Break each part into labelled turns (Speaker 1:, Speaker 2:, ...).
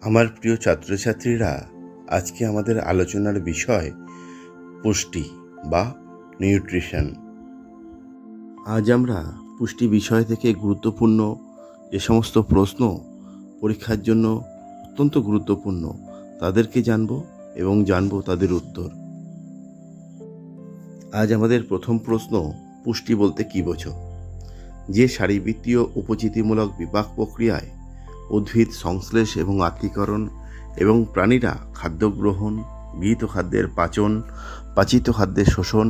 Speaker 1: আমার প্রিয় ছাত্রছাত্রীরা, আজকে আমাদের আলোচনার বিষয় পুষ্টি বা নিউট্রিশন। আজ আমরা পুষ্টি বিষয় থেকে গুরুত্বপূর্ণ যে সমস্ত প্রশ্ন পরীক্ষার জন্য অত্যন্ত গুরুত্বপূর্ণ তাদেরকে জানব এবং জানব তাদের উত্তর। আজ আমাদের প্রথম প্রশ্ন, পুষ্টি বলতে কী বোঝো? যে শারীরবৃত্তীয় উপচিতিমূলক বিপাক প্রক্রিয়ায় উদ্ভিদ সংশ্লেষ এবং আত্তীকরণ এবং প্রাণীরা খাদ্য গ্রহণ, গৃহীত খাদ্যের পাচন, পাচিত খাদ্যের শোষণ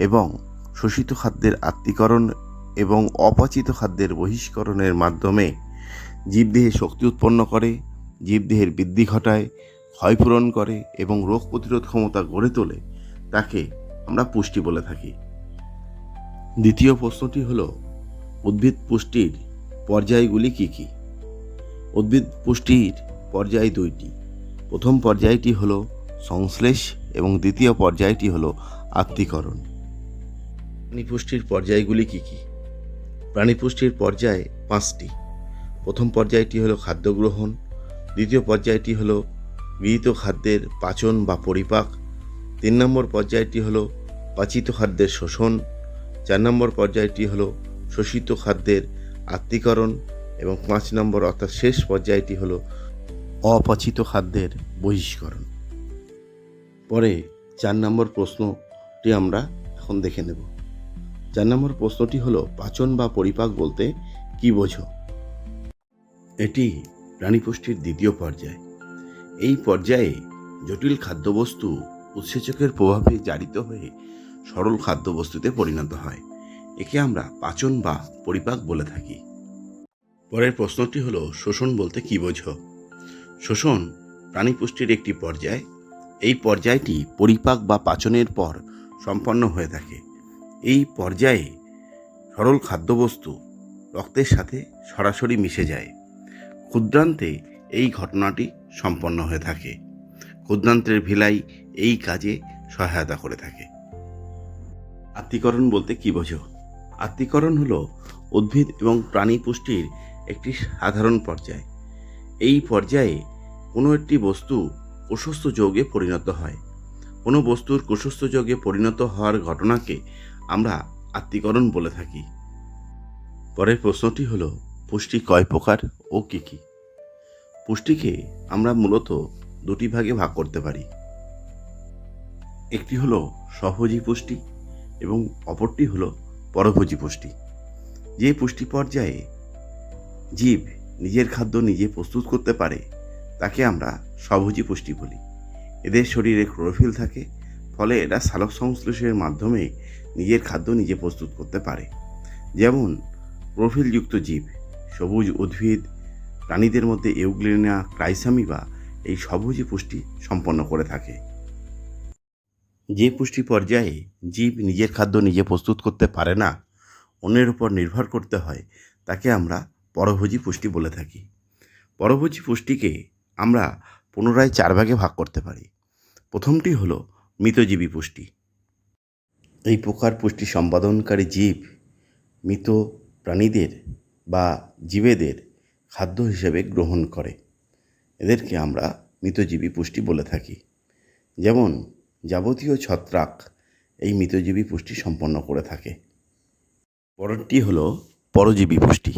Speaker 1: এবং শোষিত খাদ্যের আত্তীকরণ এবং অপাচিত খাদ্যের বহিষ্করণের মাধ্যমে জীবদেহে শক্তি উৎপন্ন করে, জীবদেহের বৃদ্ধি ঘটায়, ক্ষয়পূরণ করে এবং রোগ প্রতিরোধ ক্ষমতা গড়ে তোলে, তাকে আমরা পুষ্টি বলে থাকি। দ্বিতীয় প্রশ্নটি হল, উদ্ভিদ পুষ্টির পর্যায়গুলি কী কী? উদ্ভিদ পুষ্টির পর্যায় দুইটি। প্রথম পর্যায়টি হল সংশ্লেষ এবং দ্বিতীয় পর্যায়টি হল আত্তীকরণ। প্রাণী পুষ্টির পর্যায়গুলি কী কী? প্রাণী পুষ্টির পর্যায় পাঁচটি। প্রথম পর্যায়টি হল খাদ্য গ্রহণ, দ্বিতীয় পর্যায়টি হল গৃহীত খাদ্যের পাচন বা পরিপাক, 3 নম্বর পর্যায়টি হল পাচিত খাদ্যের শোষণ, 4 নম্বর পর্যায়টি হল শোষিত খাদ্যের আত্তীকরণ এবং 5 নম্বর অর্থাৎ শেষ পর্যায়টি হল অপাচিত খাদ্যের বহিষ্করণ। পরে 4 নম্বর প্রশ্নটি আমরা এখন দেখে নেব। 4 নম্বর প্রশ্নটি হল, পাচন বা পরিপাক বলতে কী বোঝো? এটি প্রাণী পুষ্টির দ্বিতীয় পর্যায়। এই পর্যায়ে জটিল খাদ্যবস্তু উৎসেচকের প্রভাবে জারিত হয়ে সরল খাদ্যবস্তুতে পরিণত হয়। একে আমরা পাচন বা পরিপাক বলে থাকি। পরের প্রশ্নটি হলো, শোষণ বলতে কী বোঝো? শোষণ প্রাণী পুষ্টির একটি পর্যায়। এই পর্যায়টি পরিপাক বা পাচনের পর সম্পন্ন হয়ে থাকে। এই পর্যায়ে সরল খাদ্যবস্তু রক্তের সাথে সরাসরি মিশে যায়। ক্ষুদ্রান্তে এই ঘটনাটি সম্পন্ন হয়ে থাকে। ক্ষুদ্রান্তের ভিলাই এই কাজে সহায়তা করে থাকে। আত্তীকরণ বলতে কী বোঝো? আত্তীকরণ হলো উদ্ভিদ এবং প্রাণী পুষ্টির একটি সাধারণ পর্যায়। এই পর্যায়ে কোনো একটি বস্তু কোষস্থ যৌগে পরিণত হয়। কোনো বস্তুর কোষস্থ যৌগে পরিণত হওয়ার ঘটনাকে আমরা আত্তীকরণ বলে থাকি। পরের প্রশ্নটি হলো, পুষ্টি কয় প্রকার ও কী কী? পুষ্টিকে আমরা মূলত দুটি ভাগে ভাগ করতে পারি। একটি হলো স্বভোজী পুষ্টি এবং অপরটি হলো পরভোজী পুষ্টি। যে পুষ্টি পর্যায়ে জীব নিজের খাদ্য নিজে প্রস্তুত করতে পারে তাকে আমরা স্বভোজী পুষ্টি বলি। এদের শরীরে ক্লোরোফিল থাকে, ফলে এরা সালোক সংশ্লেষের মাধ্যমে নিজের খাদ্য নিজে প্রস্তুত করতে পারে। যেমন ক্লোরোফিলযুক্ত জীব, সবুজ উদ্ভিদ, প্রাণীদের মধ্যে ইউগ্লিনা ক্রাইসামিবা এই স্বভোজী পুষ্টি সম্পন্ন করে থাকে। যে পুষ্টি পর্যায়ে জীব নিজের খাদ্য নিজে প্রস্তুত করতে পারে না, অন্যের উপর নির্ভর করতে হয়, তাকে আমরা পরভোজী পুষ্টি বলে থাকি। পরভোজী পুষ্টিকে আমরা পুনরায় 4 ভাগে ভাগ করতে পারি। প্রথমটি হলো মৃতজীবী পুষ্টি। এই প্রকার পুষ্টি সম্পাদনকারী জীব মৃত প্রাণীদের বা জীবেদের খাদ্য হিসেবে গ্রহণ করে। এদেরকে আমরা মৃতজীবী পুষ্টি বলে থাকি। যেমন যাবতীয় ছত্রাক এই মৃতজীবী পুষ্টি সম্পন্ন করে থাকে। পরেরটি হলো পরজীবী পুষ্টি।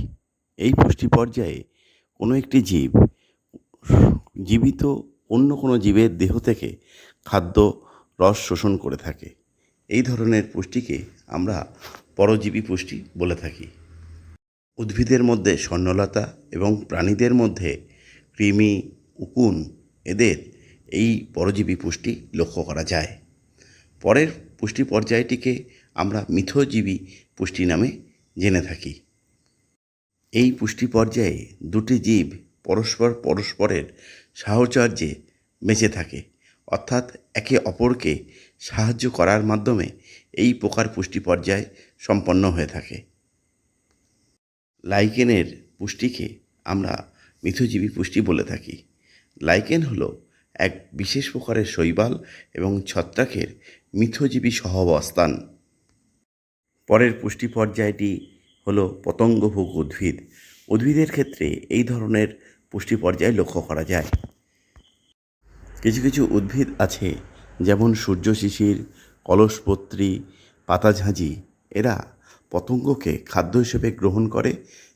Speaker 1: এই পুষ্টি পর্যায়ে কোনো একটি জীব জীবিত অন্য কোনো জীবের দেহ থেকে খাদ্য রস শোষণ করে থাকে। এই ধরনের পুষ্টিকে আমরা পরজীবী পুষ্টি বলে থাকি। উদ্ভিদের মধ্যে স্বর্ণলতা এবং প্রাণীদের মধ্যে কৃমি, উকুন এদের এই পরজীবী পুষ্টি লক্ষ্য করা যায়। পরের পুষ্টি পর্যায়টিকে আমরা মিথজীবী পুষ্টি নামে জেনে থাকি। এই পুষ্টি পর্যায়ে দুটি জীব পরস্পরের সাহচর্যে বেঁচে থাকে, অর্থাৎ একে অপরকে সাহায্য করার মাধ্যমে এই প্রকার পুষ্টি পর্যায় সম্পন্ন হয়ে থাকে। লাইকেনের পুষ্টিকে আমরা মিথজীবী পুষ্টি বলে থাকি। লাইকেন হলো এক বিশেষ প্রকারের শৈবাল এবং ছত্রাকের মিথজীবী সহাবস্থান। পরের পুষ্টি পর্যায়টি হলো পতঙ্গভোগ উদ্ভিদ। উদ্ভিদের ক্ষেত্রে এই ধরনের পুষ্টি পর্যায় লক্ষ্য করা যায়। কিছু কিছু উদ্ভিদ আছে যেমন সূর্য শিশির, কলসপত্রী, পাতাঝাঁঝি, এরা পতঙ্গকে খাদ্য হিসেবে গ্রহণ করে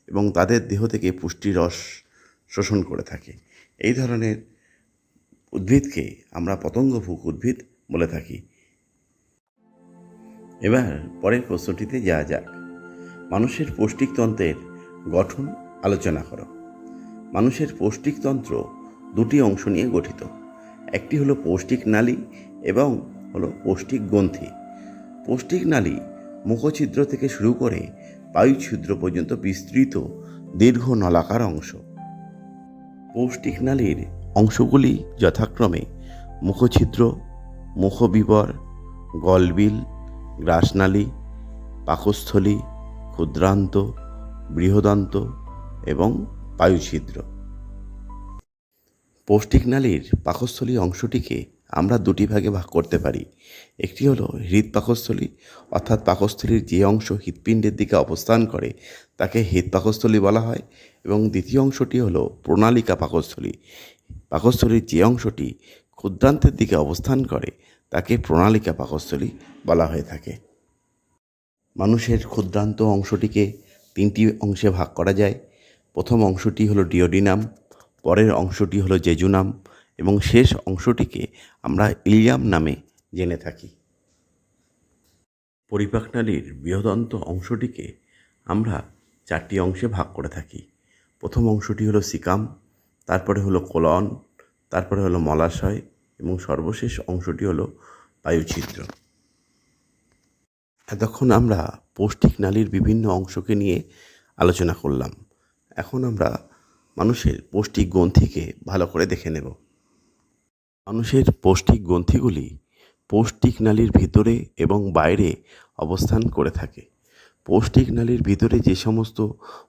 Speaker 1: এবং তাদের দেহ থেকে পুষ্টিরস শোষণ করে থাকে। এই ধরনের উদ্ভিদকে আমরা পতঙ্গভুক উদ্ভিদ বলে থাকি। এবার পরের প্রশ্নটিতে যাওয়া যাক। মানুষের পৌষ্টিকতন্ত্রের গঠন আলোচনা করো। মানুষের পৌষ্টিকতন্ত্র দুটি অংশ নিয়ে গঠিত। একটি হলো পৌষ্টিক নালী এবং হলো পৌষ্টিক গ্রন্থি। পৌষ্টিক নালী মুখছিদ্র থেকে শুরু করে বায়ুছিদ্র পর্যন্ত বিস্তৃত দীর্ঘ নলাকার অংশ। পৌষ্টিক নালীর অংশগুলি যথাক্রমে মুখছিদ্র, মুখবিবর, গলবিল, গ্রাসনালী, পাকস্থলী, ক্ষুদ্রান্ত, বৃহদান্ত এবং বায়ুছিদ্র। পৌষ্টিক নালীর পাকস্থলী অংশটিকে আমরা দুটি ভাগে ভাগ করতে পারি। একটি হলো হৃৎপাকস্থলী, অর্থাৎ পাকস্থলীর যে অংশ হৃৎপিণ্ডের দিকে অবস্থান করে তাকে হৃৎপাকস্থলী বলা হয়, এবং দ্বিতীয় অংশটি হলো প্রণালিকা পাকস্থলী। পাকস্থলীর যে অংশটি ক্ষুদ্রান্তের দিকে অবস্থান করে তাকে প্রণালিকা পাকস্থলী বলা হয়ে থাকে। মানুষের ক্ষুদ্রান্ত অংশটিকে তিনটি অংশে ভাগ করা যায়। প্রথম অংশটি হলো ডিওডিনাম, পরের অংশটি হলো জেজুনাম এবং শেষ অংশটিকে আমরা ইলিয়াম নামে জেনে থাকি। পরিপাকনালীর বৃহদন্ত অংশটিকে আমরা চারটি অংশে ভাগ করে থাকি। প্রথম অংশটি হলো সিকাম, তারপরে হলো কোলন, তারপরে হলো মলাশয় এবং সর্বশেষ অংশটি হলো বায়ুছিদ্র। এতক্ষণ আমরা পৌষ্টিক নালীর বিভিন্ন অংশকে নিয়ে আলোচনা করলাম। এখন আমরা মানুষের পৌষ্টিক গ্রন্থিকে ভালো করে দেখে নেব। মানুষের পৌষ্টিক গ্রন্থিগুলি পৌষ্টিক নালীর ভিতরে এবং বাইরে অবস্থান করে থাকে। পৌষ্টিক নালীর ভিতরে যে সমস্ত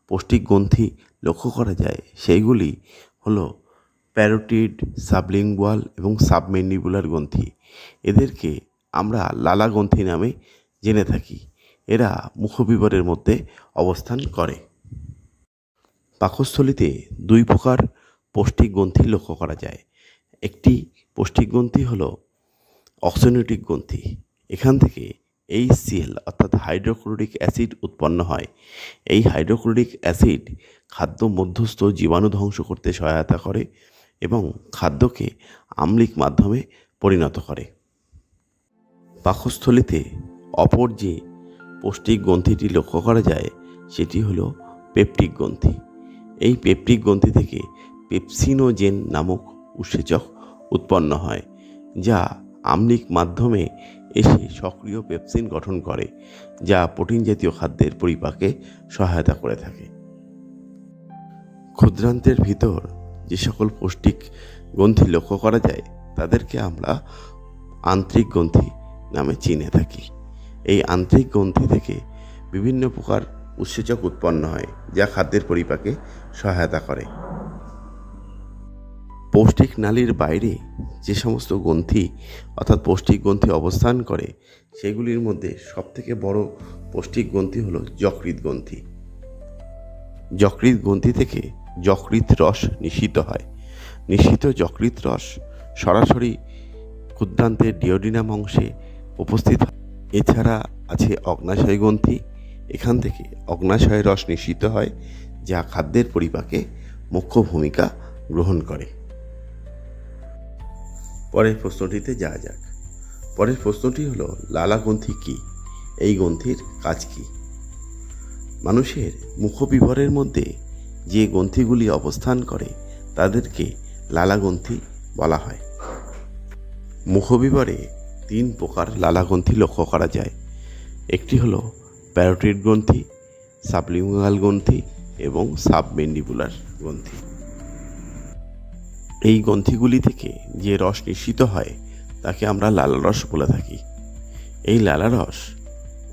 Speaker 1: পৌষ্টিক গ্রন্থি লক্ষ্য করা যায় সেইগুলি হলো প্যারোটিড, সাবলিঙ্গুয়াল এবং সাবমেন্ডিবুলার গ্রন্থি। এদেরকে আমরা লালা গ্রন্থি নামে জেনে থাকি। এরা মুখবিবরের মধ্যে অবস্থান করে। পাকস্থলীতে দুই প্রকার পৌষ্টিক গ্রন্থি লক্ষ্য করা যায়। একটি পৌষ্টিক গ্রন্থি হলো অক্সিনোটিক গ্রন্থি। এখান থেকে HCl অর্থাৎ হাইড্রোক্লোরিক অ্যাসিড উৎপন্ন হয়। এই হাইড্রোক্লোরিক অ্যাসিড খাদ্য মধ্যস্থ জীবাণু ধ্বংস করতে সহায়তা করে এবং খাদ্যকে আম্লিক মাধ্যমে পরিণত করে। পাকস্থলীতে অপর যে পৌষ্টিক গ্রন্থিটি লক্ষ্য করা যায় সেটি হলো পেপটিক গ্রন্থি। এই পেপটিক গ্রন্থি থেকে পেপসিনোজেন নামক উৎসেচক উৎপন্ন হয়, যা আম্লিক মাধ্যমে এসে সক্রিয় পেপসিন গঠন করে, যা প্রোটিন জাতীয় খাদ্যের পরিপাকে সহায়তা করে থাকে। ক্ষুদ্রান্তের ভিতর যে সকল পৌষ্টিক গ্রন্থি লক্ষ্য করা যায় তাদেরকে আমরা আন্ত্রিক গ্রন্থি নামে চিনে থাকি। এই আন্ত্রিক গ্রন্থি থেকে বিভিন্ন প্রকার উৎসেচক উৎপন্ন হয়, যা খাদ্যের পরিপাকে সহায়তা করে। পৌষ্টিক নালীর বাইরে যে সমস্ত গ্রন্থি অর্থাৎ পৌষ্টিক গ্রন্থি অবস্থান করে সেগুলির মধ্যে সবথেকে বড় পৌষ্টিক গ্রন্থি হলো যকৃৎ গ্রন্থি। যকৃৎ গ্রন্থি থেকে যকৃৎ রস নিঃসৃত হয়। নিঃসৃত যকৃৎ রস সরাসরি ক্ষুদ্রান্তের ডিওডিনাম অংশে উপস্থিত হয়। এছাড়া আছে অগ্নাশয় গ্রন্থি। এখান থেকে অগ্নাশয় রস নিঃসৃত হয়, যা খাদ্যের পরিপাকে মুখ্য ভূমিকা গ্রহণ করে। পরের প্রশ্নটিতে যাওয়া যাক। পরের প্রশ্নটি হলো লালা গ্রন্থি কী? এই গ্রন্থির কাজ কী? মানুষের মুখবিবরের মধ্যে যে গ্রন্থিগুলি অবস্থান করে তাদেরকে লালা গ্রন্থি বলা হয়। মুখবিবরে তিন প্রকার লালা গ্রন্থি লক্ষ্য করা যায়। একটি হলো প্যারোটিড গ্রন্থি, সাবলিঙ্গুয়াল গ্রন্থি এবং সাবমেন্ডিবুলার গ্রন্থি। এই গ্রন্থিগুলি থেকে যে রস নিঃসৃত হয় তাকে আমরা লালারস বলে থাকি। এই লালারস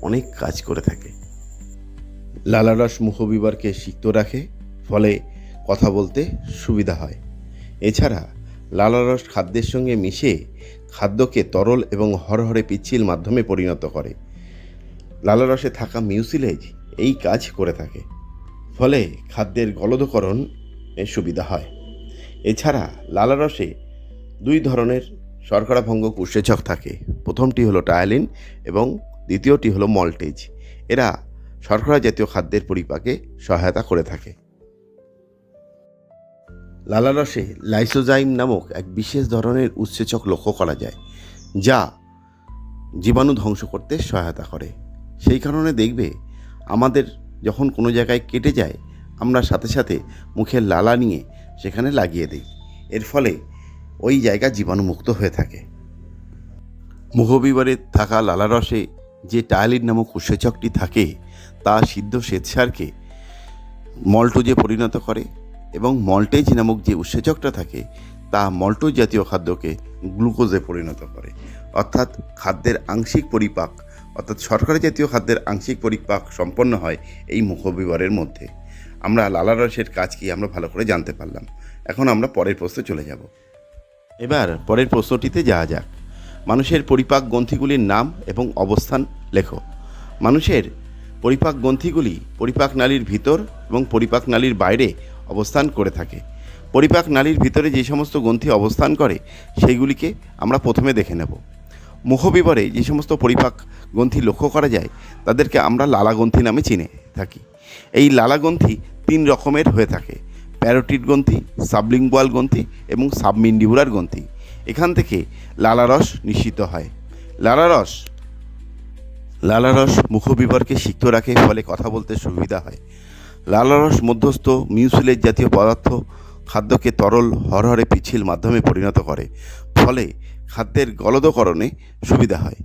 Speaker 1: অনেক কাজ করে থাকে। লালারস মুখবিবরকে সিক্ত রাখে, ফলে কথা বলতে সুবিধা হয়। এছাড়া লালারস খাদ্যের সঙ্গে মিশে খাদ্যকে তরল এবং হরহরে পিচ্ছিল মাধ্যমে পরিণত করে। লালারসে থাকা মিউসিলেজ এই কাজ করে থাকে, ফলে খাদ্যের গলদকরণে সুবিধা হয়। এছাড়া লালারসে দুই ধরনের শর্করা ভঙ্গক উৎসেচক থাকে। প্রথমটি হলো টায়ালিন এবং দ্বিতীয়টি হলো মল্টেজ। এরা শর্করা জাতীয় খাদ্যের পরিপাকে সহায়তা করে থাকে। লালারসে লাইসোজাইম নামক এক বিশেষ ধরনের উৎসেচক লক্ষ্য করা যায়, যা জীবাণু ধ্বংস করতে সহায়তা করে। সেই কারণে দেখবে আমাদের যখন কোনো জায়গায় কেটে যায়, আমরা সাথে সাথে মুখের লালা নিয়ে সেখানে লাগিয়ে দিই। এর ফলে ওই জায়গা জীবাণুমুক্ত হয়ে থাকে। মুখবিবরে থাকা লালারসে যে টায়ালিন নামক উৎসেচকটি থাকে, তা সিদ্ধ শ্বেতসারকে মল্টোজে পরিণত করে এবং মল্টেজ নামক যে উৎসেচকটা থাকে, তা মল্টোজ জাতীয় খাদ্যকে গ্লুকোজে পরিণত করে। অর্থাৎ খাদ্যের আংশিক পরিপাক, অর্থাৎ শর্করা জাতীয় খাদ্যের আংশিক পরিপাক সম্পন্ন হয় এই মুখবিবরের মধ্যে। আমরা লালারসের কাজ কি আমরা ভালো করে জানতে পারলাম। এখন আমরা পরের প্রশ্নে চলে যাব। এবার পরের প্রশ্নটিতে যাওয়া যাক। মানুষের পরিপাক গ্রন্থিগুলির নাম এবং অবস্থান লেখো। মানুষের পরিপাক গ্রন্থিগুলি পরিপাক নালীর ভিতর এবং পরিপাক নালীর বাইরে অবস্থান করে থাকে। পরিপাক নালীর ভিতরে যে সমস্ত গ্রন্থি অবস্থান করে সেইগুলিকে আমরা প্রথমে দেখে নেব। মুখবিবরে যে সমস্ত পরিপাক গ্রন্থি লক্ষ্য করা যায় তাদেরকে আমরা লালা গ্রন্থি নামে চিনে থাকি। এই লালা গ্রন্থি 3 রকমের হয়ে থাকে: প্যারোটিড গ্রন্থি, সাবলিঙ্গুয়াল গ্রন্থি এবং সাবমিন্ডিবুলার গ্রন্থি। এখান থেকে লালারস নিঃসৃত হয়। লালারস মুখবিবরকে সিক্ত রাখে, ফলে কথা বলতে সুবিধা হয়। লালারস মধ্যস্থ মিউসিলেজ জাতীয় পদার্থ খাদ্যকে তরল হরহরে পিচ্ছিল মাধ্যমে পরিণত করে, ফলে খাদ্যের গলদকরণে সুবিধা হয়।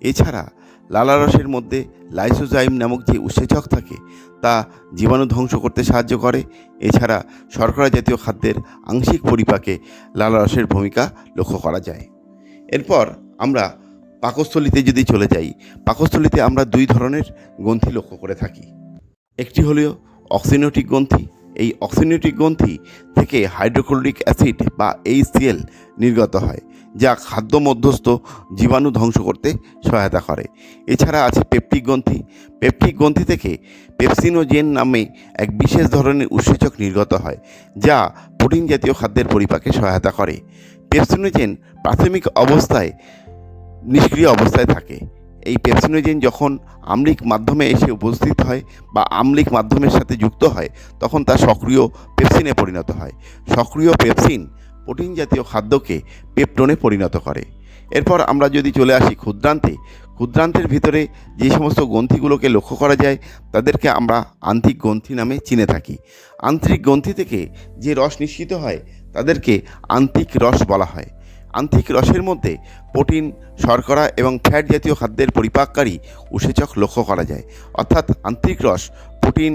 Speaker 1: এছাড়া লালারসের মধ্যে লাইসোজাইম নামক যে উৎসেচক থাকে, তা জীবাণু ধ্বংস করতে সাহায্য করে। এছাড়া শর্করা জাতীয় খাদ্যের আংশিক পরিপাকে লালারসের ভূমিকা লক্ষ্য করা যায়। এরপর আমরা পাকস্থলিতে যদি চলে যাই, পাকস্থলিতে আমরা 2 ধরনের গ্রন্থি লক্ষ্য করে থাকি। একটি হলো অক্সিনোটিক গ্রন্থি। এই অক্সিনোটিক গ্রন্থি থেকে হাইড্রোক্লোরিক অ্যাসিড বা HCl নির্গত হয়, যা খাদ্য মধ্যস্থ জীবাণু ধ্বংস করতে সহায়তা করে। এছাড়া আছে পেপটিক গ্রন্থি। পেপটিক গ্রন্থি থেকে পেপসিনোজেন নামে এক বিশেষ ধরনের উৎসেচক নির্গত হয়, যা প্রোটিন জাতীয় খাদ্যের পরিপাকে সহায়তা করে। পেপসিনোজেন প্রাথমিক অবস্থায় নিষ্ক্রিয় অবস্থায় থাকে। এই পেপসিনোজেন যখন আম্লিক মাধ্যমে এসে উপস্থিত হয় বা আম্লিক মাধ্যমের সাথে যুক্ত হয়, তখন তা সক্রিয় পেপসিনে পরিণত হয়। সক্রিয় পেপসিন প্রোটিন জাতীয় খাদ্যকে পেপটোনে পরিণত করে। এরপর আমরা যদি চলে আসি ক্ষুদ্রান্তের ভিতরে যে সমস্ত গ্রন্থিগুলোকে লক্ষ্য করা যায় তাদেরকে আমরা আন্ত্রিক গ্রন্থি নামে চিনে থাকি। আন্ত্রিক গ্রন্থি থেকে যে রস নিঃসৃত হয় তাদেরকে আন্ত্রিক রস বলা হয়। আন্ত্রিক রসের মধ্যে প্রোটিন, শর্করা এবং ফ্যাট জাতীয় খাদ্যের পরিপাককারী উৎসেচক লক্ষ্য করা যায়। অর্থাৎ আন্ত্রিক রস প্রোটিন,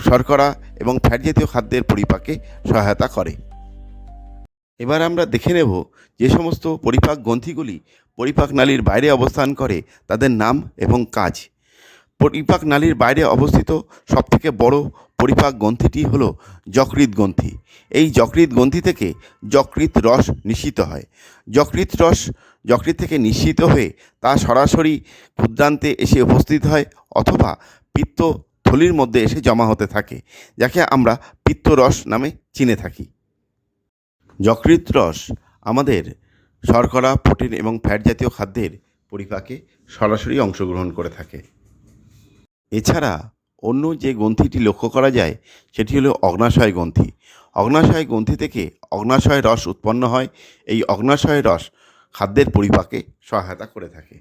Speaker 1: শর্করা এবং ফ্যাট জাতীয় খাদ্যের পরিপাকে সহায়তা করে। এবার আমরা দেখে নেব যে সমস্ত পরিপাক গ্রন্থিগুলি পরিপাক নালীর বাইরে অবস্থান করে তাদের নাম এবং কাজ। পরিপাক নালীর বাইরে অবস্থিত সবথেকে বড় পরিপাক গ্রন্থিটি হল যকৃৎ গ্রন্থি। এই যকৃৎ গ্রন্থি থেকে যকৃৎ রস নিঃসৃত হয়। যকৃৎ থেকে নিঃসৃত হয়ে তা সরাসরি ক্ষুদ্রান্তে এসে উপস্থিত হয় অথবা পিত্ত থলির মধ্যে এসে জমা হতে থাকে, যাকে আমরা পিত্তরস নামে চিনে থাকি। যকৃৎ রস আমাদের শর্করা, প্রোটিন এবং ফ্যাট জাতীয় খাদ্যের পরিপাকে সরাসরি অংশগ্রহণ করে থাকে। এছাড়া অন্য যে গ্রন্থিটি লক্ষ্য করা যায় সেটি হলো অগ্নাশয় গ্রন্থি। অগ্নাশয় গ্রন্থি থেকে অগ্নাশয় রস উৎপন্ন হয়। এই অগ্নাশয় রস খাদ্যের পরিপাকে সহায়তা করে থাকে।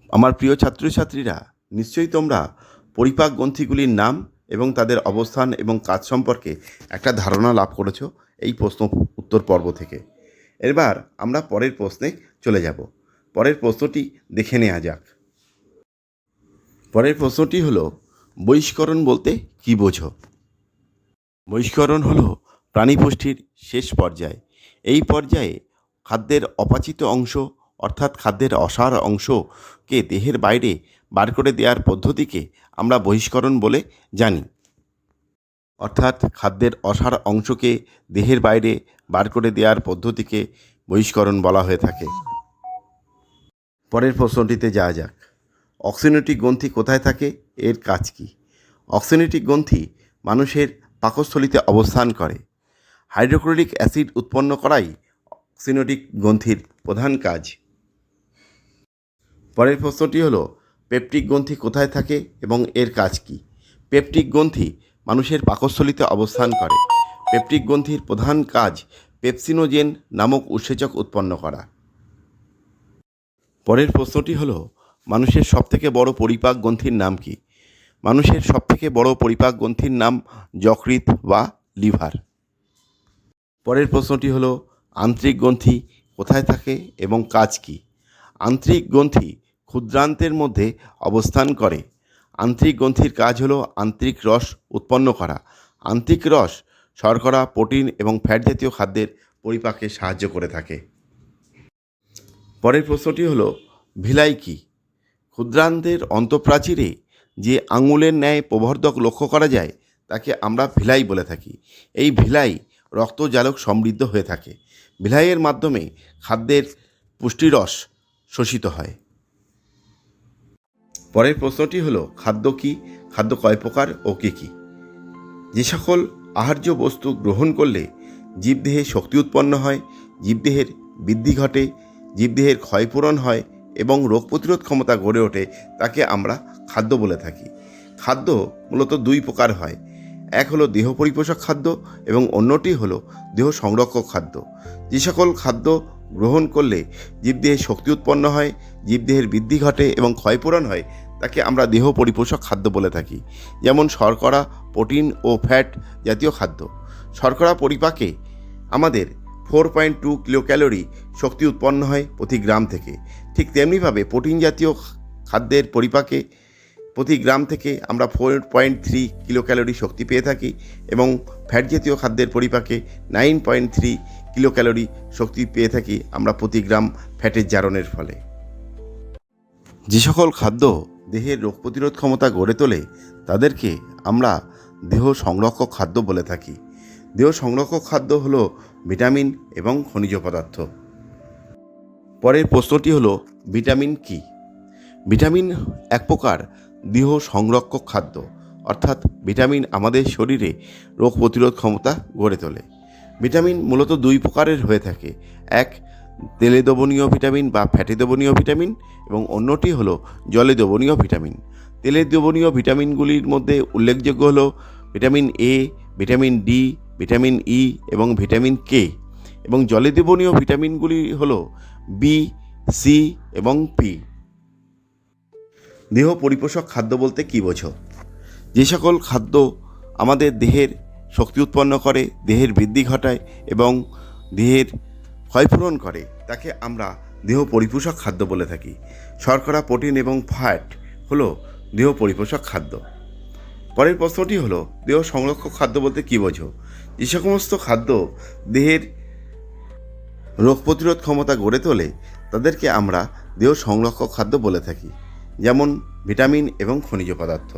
Speaker 1: আমার প্রিয় ছাত্রছাত্রীরা, নিশ্চয়ই তোমরা পরিপাক গ্রন্থিগুলির নাম এবং তাদের অবস্থান এবং কাজ সম্পর্কে একটা ধারণা লাভ করেছো এই প্রশ্ন উত্তর পর্ব থেকে। এবার আমরা পরের প্রশ্নে চলে যাব। পরের প্রশ্নটি দেখে নেওয়া যাক। পরের প্রশ্নটি হলো, বহিষ্করণ বলতে কী বোঝো? বহিষ্করণ হলো প্রাণী পুষ্টির শেষ পর্যায়। এই পর্যায়ে খাদ্যের অপাচিত অংশ অর্থাৎ খাদ্যের অসার অংশকে দেহের বাইরে বার করে দেওয়ার পদ্ধতিকে আমরা বহিষ্করণ বলে জানি। অর্থাৎ খাদ্যের অসার অংশকে দেহের বাইরে বার করে দেওয়ার পদ্ধতিকে বহিষ্করণ বলা হয়ে থাকে। পরের প্রশ্নটিতে যাওয়া যাক। অক্সিনোটিক গ্রন্থি কোথায় থাকে, এর কাজ কী? অক্সিনোটিক গ্রন্থি মানুষের পাকস্থলিতে অবস্থান করে। হাইড্রোক্লোরিক অ্যাসিড উৎপন্ন করাই অক্সিনোটিক গ্রন্থির প্রধান কাজ। পরের প্রশ্নটি হলো, পেপটিক গ্রন্থি কোথায় থাকে এবং এর কাজ কী? পেপটিক গ্রন্থি মানুষের পাকস্থলীতে অবস্থান করে। পেপটিক গ্রন্থির প্রধান কাজ পেপসিনোজেন নামক উৎসেচক উৎপন্ন করা। পরের প্রশ্নটি হলো, মানুষের সবথেকে বড় পরিপাক গ্রন্থির নাম কি? মানুষের সবথেকে বড় পরিপাক গ্রন্থির নাম যকৃৎ বা লিভার। পরের প্রশ্নটি হলো, আন্ত্রিক গ্রন্থি কোথায় থাকে এবং কাজ কি? আন্ত্রিক গ্রন্থি ক্ষুদ্রান্তের মধ্যে অবস্থান করে। আন্ত্রিক গ্রন্থির কাজ হলো আন্ত্রিক রস উৎপন্ন করা। আন্ত্রিক রস শর্করা, প্রোটিন এবং ফ্যাট জাতীয় খাদ্যের পরিপাকে সাহায্য করে থাকে। পরের প্রশ্নটি হলো, ভিলাই কি? ক্ষুদ্রান্তের অন্তঃপ্রাচীরে যে আঙুলের ন্যায় প্রবর্ধক লক্ষ্য করা যায় তাকে আমরা ভিলাই বলে থাকি। এই ভিলাই রক্তজালক সমৃদ্ধ হয়ে থাকে। ভিলাইয়ের মাধ্যমে খাদ্যের পুষ্টিরস শোষিত হয়। পরের প্রশ্নটি হলো, খাদ্য কি? খাদ্য কয় প্রকার ও কী কী? যে সকল আহার্য বস্তু গ্রহণ করলে জীবদেহে শক্তি উৎপন্ন হয়, জীবদেহের বৃদ্ধি ঘটে, জীবদেহের ক্ষয়পূরণ হয় এবং রোগ প্রতিরোধ ক্ষমতা গড়ে ওঠে তাকে আমরা খাদ্য বলে থাকি। খাদ্য মূলত দুই প্রকার হয়। এক হলো দেহ পরিপোষক খাদ্য এবং অন্যটি হলো দেহ সংরক্ষক খাদ্য। যে সকল খাদ্য গ্রহণ করলে জীবদেহে শক্তি উৎপন্ন হয়, জীবদেহের বৃদ্ধি ঘটে এবং ক্ষয়পূরণ হয় তাকে আমরা দেহ পরিপোষক খাদ্য বলে থাকি। যেমন শর্করা, প্রোটিন ও ফ্যাট জাতীয় খাদ্য। শর্করা পরিপাকে আমাদের 4.2 কিলোক্যালোরি শক্তি উৎপন্ন হয় প্রতি গ্রাম থেকে। ঠিক তেমনিভাবে প্রোটিন জাতীয় খাদ্যের পরিপাকে প্রতি গ্রাম থেকে আমরা 4.3 কিলোক্যালোরি শক্তি পেয়ে থাকি এবং ফ্যাট জাতীয় খাদ্যের পরিপাকে 9.3 কিলোক্যালোরি শক্তি পেয়ে থাকি আমরা প্রতি গ্রাম ফ্যাটের জারণের ফলে। যে সকল খাদ্য দেহের রোগ প্রতিরোধ ক্ষমতা গড়ে তোলে তাদেরকে আমরা দেহ সংরক্ষক খাদ্য বলে থাকি। দেহ সংরক্ষক খাদ্য হলো ভিটামিন এবং খনিজ পদার্থ। পরের প্রশ্নটি হলো, ভিটামিন কি? ভিটামিন এক প্রকার দেহ সংরক্ষক খাদ্য, অর্থাৎ ভিটামিন আমাদের শরীরে রোগ প্রতিরোধ ক্ষমতা গড়ে তোলে। ভিটামিন মূলত দুই প্রকারের হয়ে থাকে। এক তেলে দ্রবণীয় ভিটামিন বা ফ্যাটে দ্রবণীয় ভিটামিন এবং অন্যটি হলো জলে দ্রবণীয় ভিটামিন। তেলে দ্রবণীয় ভিটামিনগুলির মধ্যে উল্লেখযোগ্য হলো vitamin A, vitamin D, vitamin E এবং ভিটামিন কে। এবং জলে দ্রবণীয় ভিটামিনগুলি হলো বি, সি এবং পি। দেহ পরিপোষক খাদ্য বলতে কী বোঝো? যে সকল খাদ্য আমাদের দেহের শক্তি উৎপন্ন করে, দেহের বৃদ্ধি ঘটায় এবং দেহের ক্ষয়পূরণ করে তাকে আমরা দেহ পরিপোষক খাদ্য বলে থাকি। শর্করা, প্রোটিন এবং ফ্যাট হলো দেহ পরিপোষক খাদ্য। পরের প্রশ্নটি হলো, দেহ সংরক্ষক খাদ্য বলতে কী বোঝো? যে সমস্ত খাদ্য দেহের রোগ প্রতিরোধ ক্ষমতা গড়ে তোলে তাদেরকে আমরা দেহ সংরক্ষক খাদ্য বলে থাকি, যেমন ভিটামিন এবং খনিজ পদার্থ।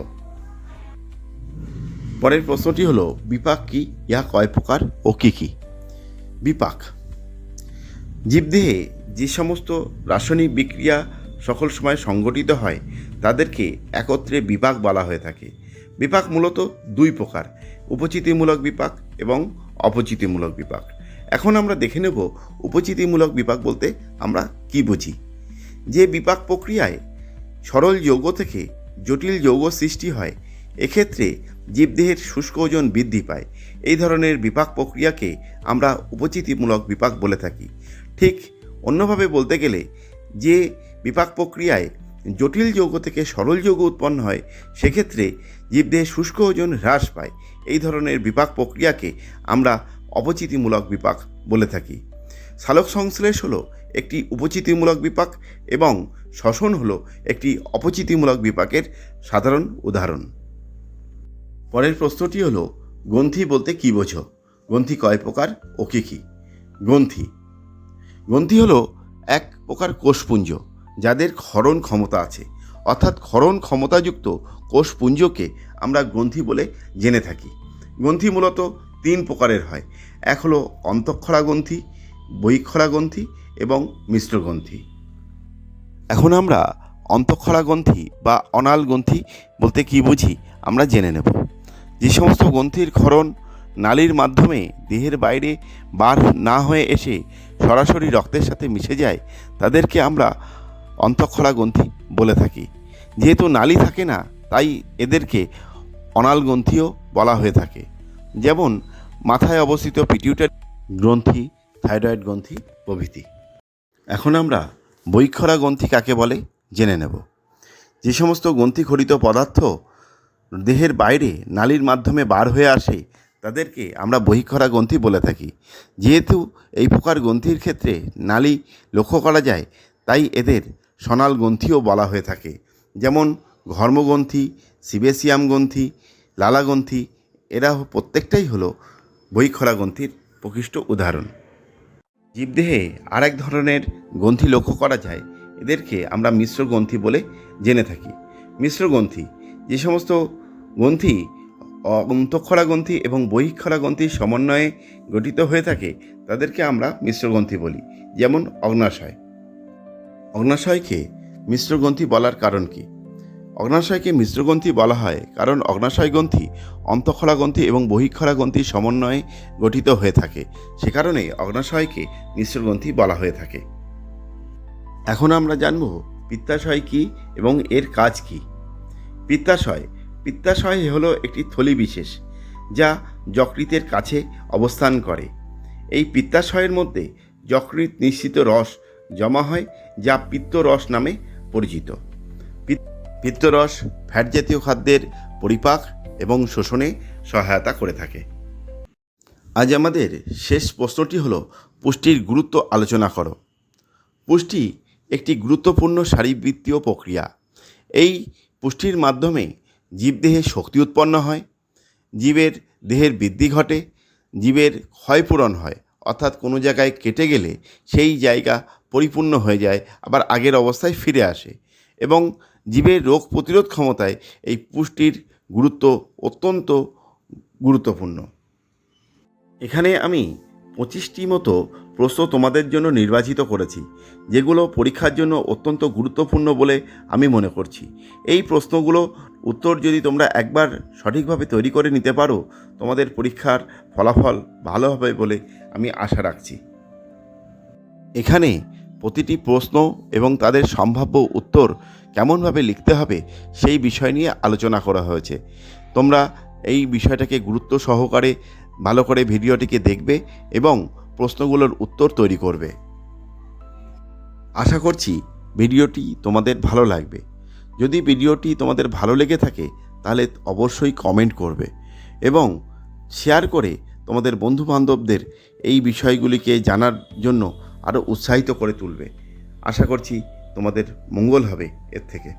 Speaker 1: পরের প্রশ্নটি হলো, বিপাক কি? ইহা কয় প্রকার ও কী কী? বিপাক জীবদেহে যে সমস্ত রাসায়নিক বিক্রিয়া সকল সময় সংঘটিত হয় তাদেরকে একত্রে বিপাক বলা হয়ে থাকে। বিপাক মূলত দুই প্রকার, উপচিতিমূলক বিপাক এবং অপচিতিমূলক বিপাক। এখন আমরা দেখে নেব উপচিতিমূলক বিপাক বলতে আমরা কি বুঝি। যে বিপাক প্রক্রিয়ায় সরল যৌগ থেকে জটিল যৌগ সৃষ্টি হয়, এক্ষেত্রে জীবদেহের শুষ্ক ওজন বৃদ্ধি পায়। এই ধরনের বিপাক প্রক্রিয়াকে আমরা উপচিতিমূলক বিপাক বলে থাকি। ঠিক অন্যভাবে বলতে গেলে যে বিপাক প্রক্রিয়ায় জটিল যৌগ থেকে সরল যৌগ উৎপন্ন হয় সেক্ষেত্রে জীবদেহের শুষ্ক ওজন হ্রাস পায়। এই ধরনের বিপাক প্রক্রিয়াকে আমরা অপচিতিমূলক বিপাক বলে থাকি। সালোক সংশ্লেষ হলো একটি উপচিতিমূলক বিপাক এবং শ্বসন হলো একটি অপচিতিমূলক বিপাকের সাধারণ উদাহরণ। পরের প্রশ্নটি হলো, গ্রন্থি বলতে কী বোঝো? গ্রন্থি কয় প্রকার ও কী কী? গ্রন্থি হলো এক প্রকার কোষপুঞ্জ যাদের ক্ষরণ ক্ষমতা আছে, অর্থাৎ ক্ষরণ ক্ষমতাযুক্ত কোষপুঞ্জকে আমরা গ্রন্থি বলে জেনে থাকি। গ্রন্থি মূলত তিন প্রকারের হয়। এক হলো অন্তঃক্ষরা গ্রন্থি, বহিঃক্ষরা গ্রন্থি এবং মিশ্র গ্রন্থি। এখন আমরা অন্তঃক্ষরা গ্রন্থি বা অনাল গ্রন্থি বলতে কী বুঝি আমরা জেনে নেব। যে সমস্ত গ্রন্থির ক্ষরণ নালীর মাধ্যমে দেহের বাইরে বার না হয়ে এসে সরাসরি রক্তের সাথে মিশে যায় তাদেরকে আমরা অন্তঃক্ষরা গ্রন্থি বলে থাকি। যেহেতু নালী থাকে না, তাই এদেরকে অনাল গ্রন্থিও বলা হয়ে থাকে। যেমন মাথায় অবস্থিত পিটিউটারি গ্রন্থি, থাইরয়েড গ্রন্থি প্রভৃতি। এখন আমরা বহিঃক্ষরা গ্রন্থি কাকে বলে জেনে নেব। যে সমস্ত গ্রন্থিঘটিত পদার্থ দেহের বাইরে নালীর মাধ্যমে বার হয়ে আসে তাদেরকে আমরা বহিঃক্ষরা গ্রন্থি বলে থাকি। যেহেতু এই প্রকার গ্রন্থির ক্ষেত্রে নালী লক্ষ্য করা যায়, তাই এদের সনাল গ্রন্থিও বলা হয়ে থাকে। যেমন ঘর্মগ্রন্থি, সিবেসিয়াম গ্রন্থি, লালা গ্রন্থি, এরা প্রত্যেকটাই হলো বহিঃক্ষরা গ্রন্থির প্রকৃষ্ট উদাহরণ। জীবদেহে আরেক ধরনের গ্রন্থি লক্ষ্য করা যায়, এদেরকে আমরা মিশ্র গ্রন্থি বলে জেনে থাকি। মিশ্র গ্রন্থি যে সমস্ত গ্রন্থি অন্তঃক্ষরা গ্রন্থি এবং বহিঃক্ষরা গ্রন্থির সমন্বয়ে গঠিত হয়ে থাকে তাদেরকে আমরা মিশ্র গ্রন্থি বলি। যেমন অগ্নাশয়। অগ্নাশয়কে মিশ্র গ্রন্থি বলার কারণ কি? অগ্নাশয়কে মিশ্র গ্রন্থি বলা হয় কারণ অগ্নাশয় গ্রন্থি অন্তঃক্ষরা গ্রন্থি এবং বহিঃক্ষরা গ্রন্থির সমন্বয়ে গঠিত হয়ে থাকে। সে কারণেই অগ্নাশয়কে মিশ্র গ্রন্থি বলা হয়ে থাকে। এখন আমরা জানব পিত্তাশয় কি এবং এর কাজ কি। পিত্তাশয় হলো একটি থলি বিশেষ যা যকৃতের কাছে অবস্থান করে। এই পিত্তাশয়ের মধ্যে যকৃৎ নিঃসৃত রস জমা হয়, যা পিত্তরস নামে পরিচিত। পিত্তরস ফ্যাট জাতীয় খাদ্যের পরিপাক এবং শোষণে সহায়তা করে থাকে। আজ আমাদের শেষ প্রশ্নটি হলো, পুষ্টির গুরুত্ব আলোচনা করো। পুষ্টি একটি গুরুত্বপূর্ণ শারীরবৃত্তীয় প্রক্রিয়া। এই পুষ্টির মাধ্যমে জীবদেহে শক্তি উৎপন্ন হয়, জীবের দেহের বৃদ্ধি ঘটে, জীবের ক্ষয়পূরণ হয়, অর্থাৎ কোনো জায়গায় কেটে গেলে সেই জায়গা পরিপূর্ণ হয়ে যায়, আবার আগের অবস্থায় ফিরে আসে, এবং জীবের রোগ প্রতিরোধ ক্ষমতায় এই পুষ্টির গুরুত্ব অত্যন্ত গুরুত্বপূর্ণ। এখানে আমি 25টি মতো প্রশ্ন তোমাদের জন্য নির্বাচিত করেছি, যেগুলো পরীক্ষার জন্য অত্যন্ত গুরুত্বপূর্ণ বলে আমি মনে করছি। এই প্রশ্নগুলো উত্তর যদি তোমরা একবার সঠিকভাবে তৈরি করে নিতে পারো, তোমাদের পরীক্ষার ফলাফল ভালো হবে বলে আমি আশা রাখছি। এখানে প্রতিটি প্রশ্ন এবং তাদের সম্ভাব্য উত্তর কেমনভাবে লিখতে হবে সেই বিষয় নিয়ে আলোচনা করা হয়েছে। তোমরা এই বিষয়টাকে গুরুত্ব সহকারে ভালো করে ভিডিওটিকে দেখবে এবং প্রশ্নগুলোর উত্তর তৈরি করবে। আশা করছি ভিডিওটি তোমাদের ভালো লাগবে। যদি ভিডিওটি তোমাদের ভালো লেগে থাকে তাহলে অবশ্যই কমেন্ট করবে এবং শেয়ার করে তোমাদের বন্ধুবান্ধবদের এই বিষয়গুলিকে জানার জন্য আরও উৎসাহিত করে তুলবে। আশা করছি তোমাদের মঙ্গল হবে এর থেকে।